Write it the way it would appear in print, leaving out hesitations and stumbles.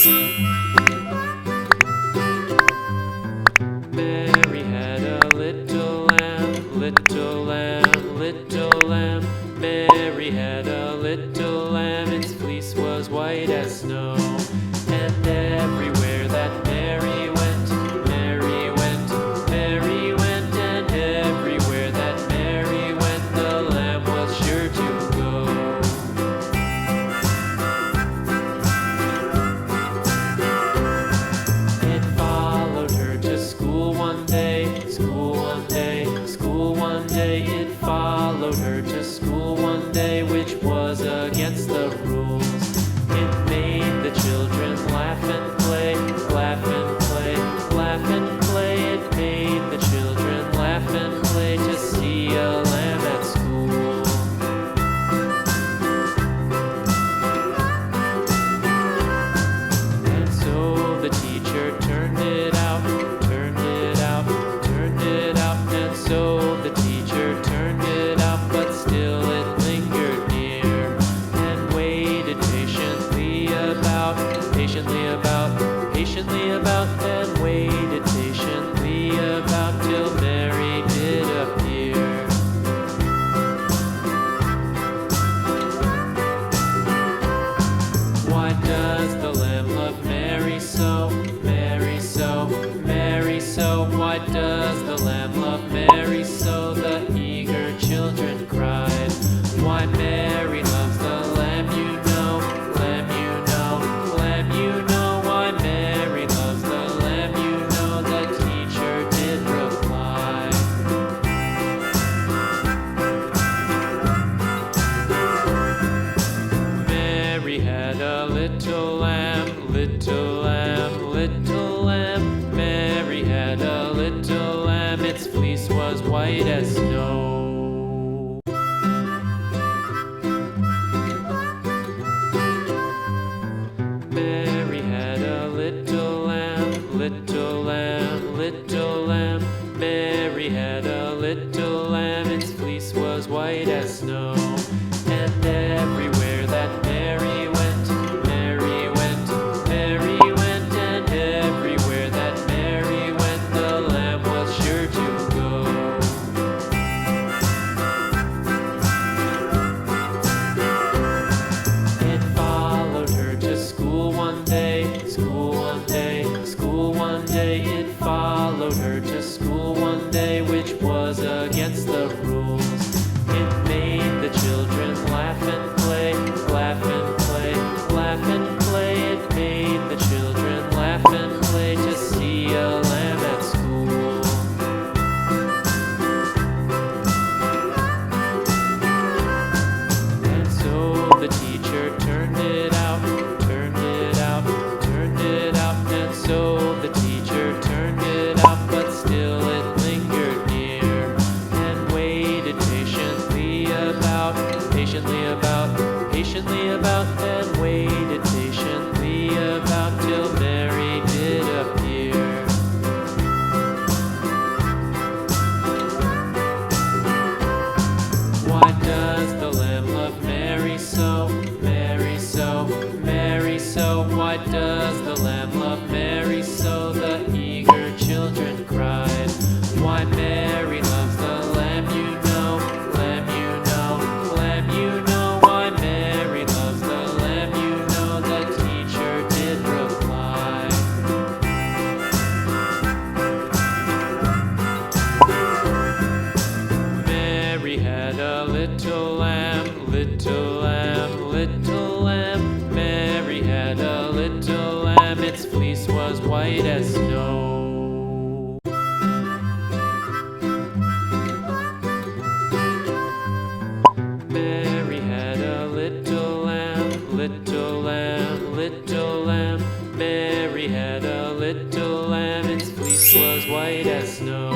Mary had a little lamb, little lamb, little lamb. Mary had a little lamb, its fleece was white as snow. And everywhere that Mary went, Mary went, Mary went. And everywhere that Mary went, the lamb was sure to go. It followed her to school one day, school one day, school one day. It followed her to school one day, which was against the rules. It made the children laugh and play, laugh and play, laugh and play. It made the children laugh and play to see a lamb at school. And so the teacher turned it out, turned it out, turned it out. And so the teacher turned it out, but still it lingered near and waited patiently about, patiently about, patiently about, and waited patiently about till Mary did appear. Why does the lamb love Mary so, Mary so, Mary so? Why does the lamb love Mary so? The eager children cried. Why Mary loves the lamb, you know, lamb, you know, lamb, you know. Why Mary loves the lamb, you know, the teacher did reply. Mary had a little lamb, little lamb, little lamb. Mary had a little lamb, its fleece was white as snow. Mary had a little lamb, little lamb, little lamb. Mary had a little lamb, its fleece was white as snow. And everywhere that Mary went, Mary went, Mary went. And everywhere that Mary went, the lamb was sure to go. It followed her to school one day, school one day, school one day. It followed her to school one day, which was against the rules. It made the children laugh and play, laugh and play, laugh and play. It made the children laugh and play to see a lamb at school. And so the teacher turned it out, turned it out, turned it out. And so the teacher turned it out, but still it lingered near and waited patiently about, patiently about, patiently about, and waited patiently about till Mary did appear. Why does the lamb love Mary so, Mary so, Mary so? Why does the lamb love Mary so? The eager children cried. Why Mary loves the lamb, you know, lamb, you know, lamb, you know. Why Mary loves the lamb, you know, the teacher did reply. Mary had a little lamb, little lamb, little lamb. Mary had a little lamb, its fleece was white as snow. Mary had a little lamb, little lamb, little lamb. Mary had a little lamb, its fleece was white as snow.